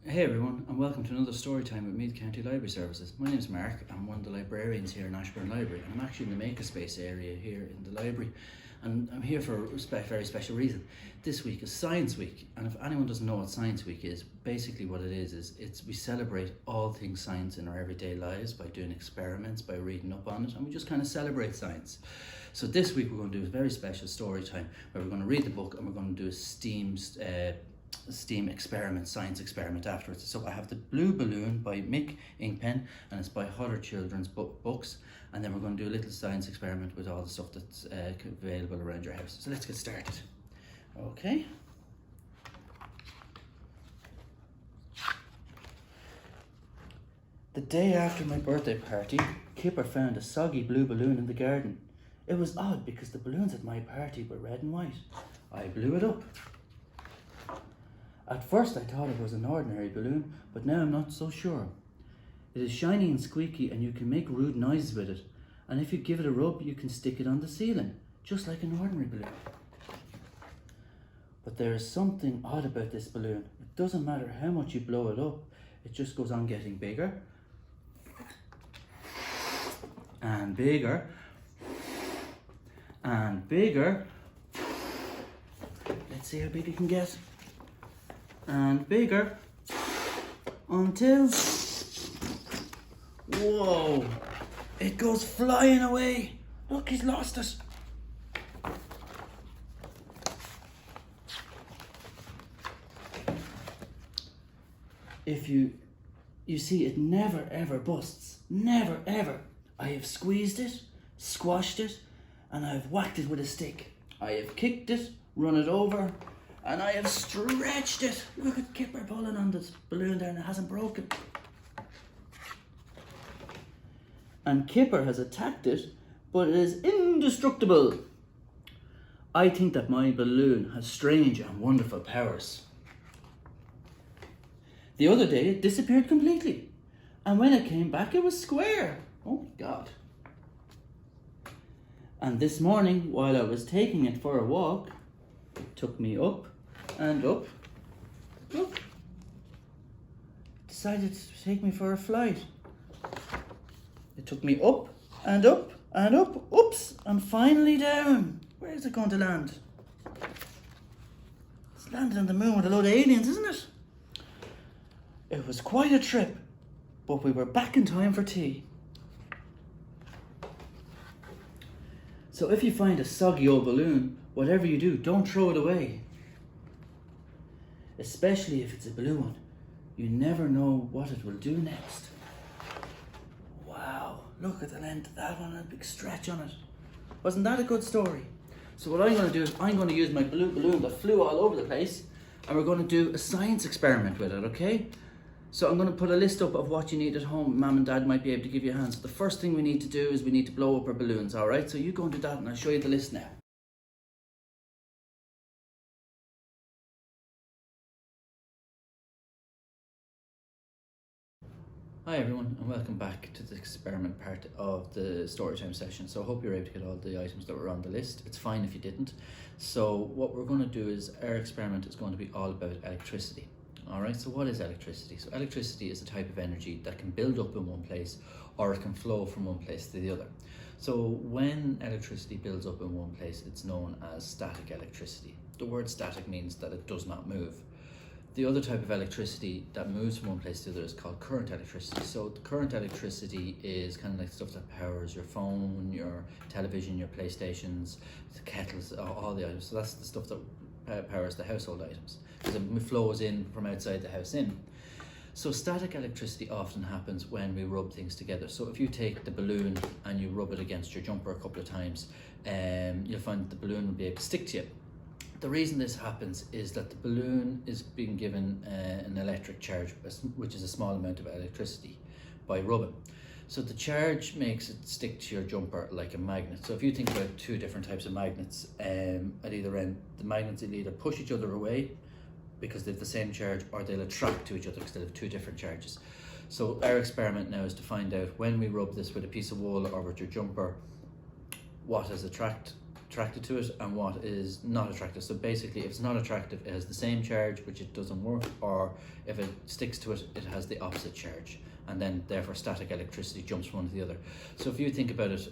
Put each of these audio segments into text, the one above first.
Hey everyone, and welcome to another story time with Meath County Library Services. My name is Mark. I'm one of the librarians here in Ashbourne Library, and I'm actually in the Makerspace area here in the library, and I'm here for a very special reason. This week is Science Week, and if anyone doesn't know what Science Week is, basically what it is we celebrate all things science in our everyday lives by doing experiments, by reading up on it, and we just kind of celebrate science. So this week we're going to do a very special story time where we're going to read the book and we're going to do a STEAM experiment, science experiment afterwards. So I have The Blue Balloon by Mick Inkpen, and it's by Hodder Childrens Books, and then we're going to do a little science experiment with all the stuff that's available around your house. So let's get started. Okay. The day after my birthday party, Kipper found a soggy blue balloon in the garden. It was odd because the balloons at my party were red and white. I blew it up. At first I thought it was an ordinary balloon, but now I'm not so sure. It is shiny and squeaky and you can make rude noises with it. And if you give it a rub, you can stick it on the ceiling, just like an ordinary balloon. But there is something odd about this balloon. It doesn't matter how much you blow it up, it just goes on getting bigger and bigger and bigger. Let's see how big it can get. And bigger until, whoa, it goes flying away. Look, he's lost it. If you see, it never ever busts, never ever. I have squeezed it, squashed it, and I have whacked it with a stick. I have kicked it, run it over, and I have stretched it. Look at Kipper pulling on this balloon there and it hasn't broken. And Kipper has attacked it, but it is indestructible. I think that my balloon has strange and wonderful powers. The other day it disappeared completely. And when it came back it was square. Oh God. And this morning while I was taking it for a walk, it took me up and up. Look. Decided to take me for a flight. It took me up and up and up, oops, and finally down. Where is it going to land? It's landed on the moon with a load of aliens, isn't it? It was quite a trip, but we were back in time for tea. So if you find a soggy old balloon, whatever you do, don't throw it away. Especially if it's a blue one. You never know what it will do next. Wow, look at the length of that one and a big stretch on it. Wasn't that a good story? So what I'm going to do is I'm going to use my blue balloon that flew all over the place, and we're going to do a science experiment with it, okay? So I'm going to put a list up of what you need at home. Mum and Dad might be able to give you a hand. So the first thing we need to do is we need to blow up our balloons, all right? So you go and do that and I'll show you the list now. Hi everyone, and welcome back to the experiment part of the storytime session. So I hope you're able to get all the items that were on the list. It's fine if you didn't. So what we're going to do is our experiment is going to be all about electricity. Alright, so what is electricity? So electricity is a type of energy that can build up in one place or it can flow from one place to the other. So when electricity builds up in one place, it's known as static electricity. The word static means that it does not move. The other type of electricity that moves from one place to the other is called current electricity. So the current electricity is kind of like stuff that powers your phone, your television, your PlayStations, the kettles, all the items. So that's the stuff that powers the household items, because it flows in from outside the house in. So static electricity often happens when we rub things together. So if you take the balloon and you rub it against your jumper a couple of times, you'll find that the balloon will be able to stick to you. The reason this happens is that the balloon is being given an electric charge, which is a small amount of electricity, by rubbing. So the charge makes it stick to your jumper like a magnet. So if you think about two different types of magnets, at either end, the magnets will either push each other away because they have the same charge, or they'll attract to each other because they have two different charges. So our experiment now is to find out when we rub this with a piece of wool or with your jumper, what is attracted to it and what is not attractive. So basically, if it's not attractive, it has the same charge, which it doesn't work, or if it sticks to it, it has the opposite charge, and then therefore static electricity jumps from one to the other. So if you think about it,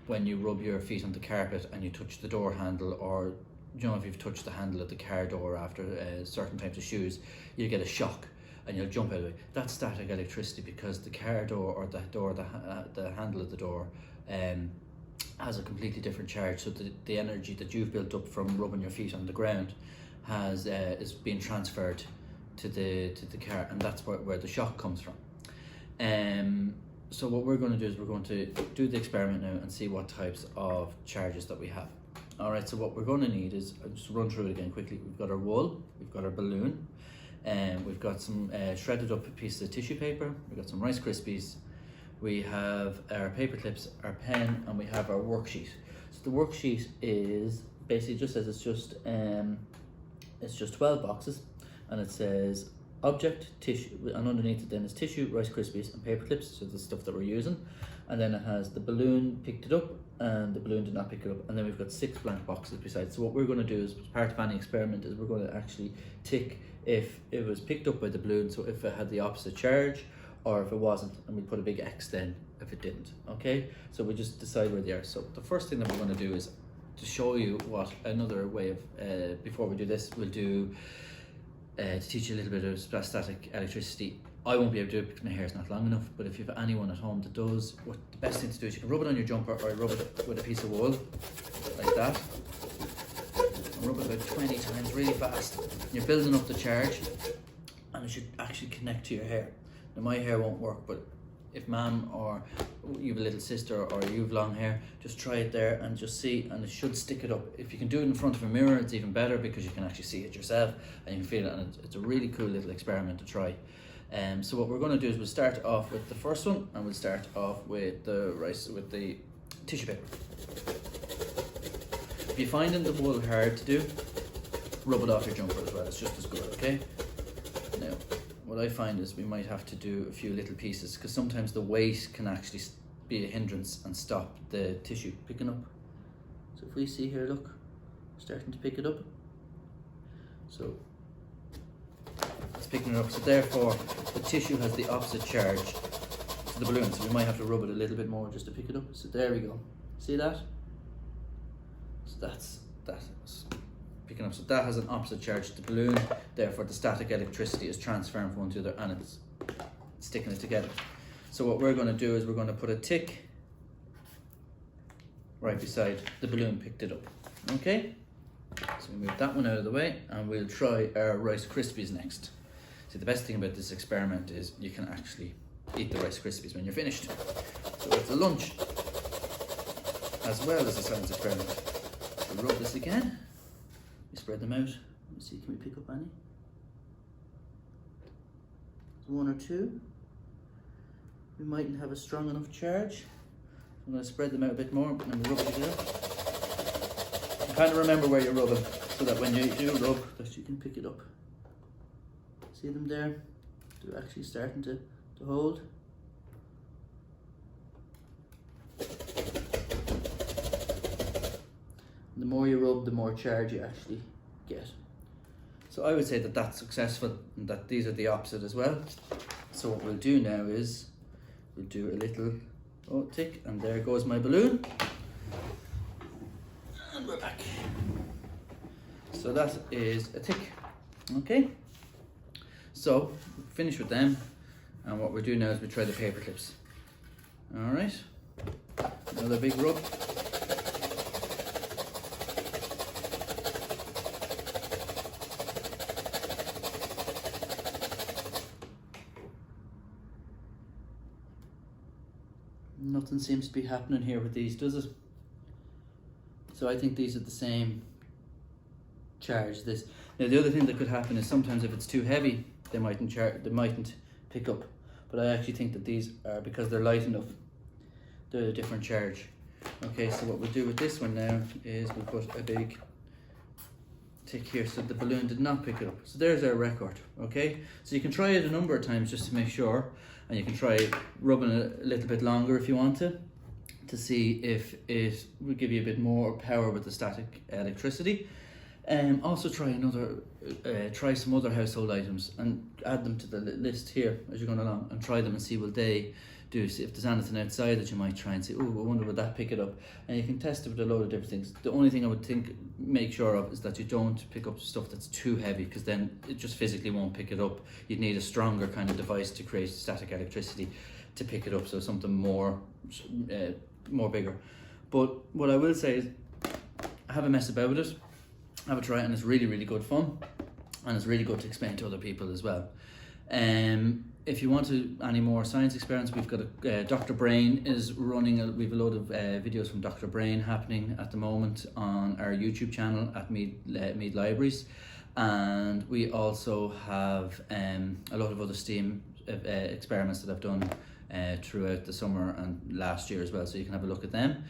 when you rub your feet on the carpet and you touch the door handle, or you know, if you've touched the handle of the car door after certain types of shoes, you get a shock and you'll jump out of it. That's static electricity, because the car door, or the handle of the door, has a completely different charge. So the energy that you've built up from rubbing your feet on the ground is being transferred to the car, and that's where the shock comes from. So what we're going to do is we're going to do the experiment now and see what types of charges that we have. Alright, so what we're going to need is, I'll just run through it again quickly. We've got our wool, we've got our balloon, and we've got some shredded up pieces of tissue paper, we've got some Rice Krispies, we have our paper clips, our pen, and we have our worksheet. So the worksheet is basically just says it's just 12 boxes, and it says object, tissue, and underneath it then is tissue, Rice Krispies, and paper clips, so the stuff that we're using. And then it has the balloon picked it up and the balloon did not pick it up, and then we've got 6 blank boxes besides. So what we're going to do is, part of any experiment, is we're going to actually tick if it was picked up by the balloon, so if it had the opposite charge, or if it wasn't, and we put a big X then if it didn't. Okay, so we just decide where they are. So the first thing that we're going to do is to show you what another way of, before we do this, we'll do to teach you a little bit of static electricity. I won't be able to do it because my hair is not long enough, but if you have anyone at home that does, what the best thing to do is you can rub it on your jumper, or rub it with a piece of wool like that, and rub it about 20 times really fast. You're building up the charge, and it should actually connect to your hair. Now my hair won't work, but if ma'am, or you have a little sister, or you have long hair, just try it there and just see, and it should stick it up. If you can do it in front of a mirror, it's even better, because you can actually see it yourself and you can feel it, and it's a really cool little experiment to try. So what we're going to do is we'll start off with the first one, and we'll start off with the tissue paper. If you're finding the wool hard to do, rub it off your jumper as well, it's just as good, okay? Now, what I find is we might have to do a few little pieces, because sometimes the weight can actually be a hindrance and stop the tissue picking up. So if we see here, look, starting to pick it up. So it's picking it up, so therefore the tissue has the opposite charge to the balloon, so we might have to rub it a little bit more just to pick it up. So there we go, see that? So that's picking up, so that has an opposite charge to the balloon, therefore the static electricity is transferring from one to the other, and it's sticking it together. So what we're going to do is we're going to put a tick right beside the balloon picked it up. Okay, so we move that one out of the way, and we'll try our Rice Krispies next. See, the best thing about this experiment is you can actually eat the Rice Krispies when you're finished. So it's a lunch as well as a science experiment. We'll rub this again. We spread them out. Let me see, can we pick up any? One or two. We mightn't have a strong enough charge. I'm going to spread them out a bit more, and we'll rub it together. And kind of remember where you're rubbing, so that when you do rub, that you can pick it up. See them there? They're actually starting to hold. The more you rub, the more charge you actually get. So I would say that that's successful, and that these are the opposite as well. So what we'll do now is we'll do a little tick, and there goes my balloon. And we're back. So that is a tick. Okay. So finish with them, and what we'll do now is we try the paper clips. All right. Another big rub. Nothing seems to be happening here with these, does it? So I think these are the same charge. This now, the other thing that could happen is sometimes if it's too heavy, they mightn't pick up. But I actually think that these are, because they're light enough, they're a different charge. Okay, so what we'll do with this one now is we'll put a big tick here, so the balloon did not pick it up. So there's our record. Okay, so you can try it a number of times just to make sure, and you can try rubbing it a little bit longer if you want to to see if it will give you a bit more power with the static electricity. Also try some other household items and add them to the list here as you're going along, and try them and see will they do. See if there's anything outside that you might try and say, oh, I wonder would that pick it up. And you can test it with a load of different things. The only thing I would make sure of is that you don't pick up stuff that's too heavy, because then it just physically won't pick it up. You'd need a stronger kind of device to create static electricity to pick it up, so something more bigger. But what I will say is, have a mess about with it, have a try, and it's really, really good fun, and it's really good to explain to other people as well. If you want any more science experiments, we've got Dr. Brain is running. We've a load of videos from Dr. Brain happening at the moment on our YouTube channel at Mead Libraries, and we also have a lot of other STEAM experiments that I've done throughout the summer and last year as well, so you can have a look at them.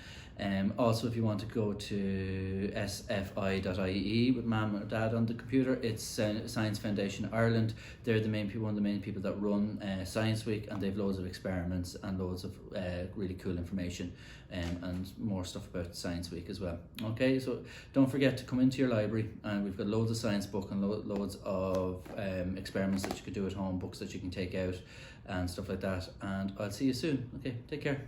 Also, if you want to go to sfi.ie with Mum or Dad on the computer, it's Science Foundation Ireland. They're one of the main people that run Science Week, and they've loads of experiments and loads of really cool information and more stuff about Science Week as well. Okay, so don't forget to come into your library, and we've got loads of science book and loads of experiments that you could do at home, books that you can take out and stuff like that. And I'll see you soon. Okay, take care.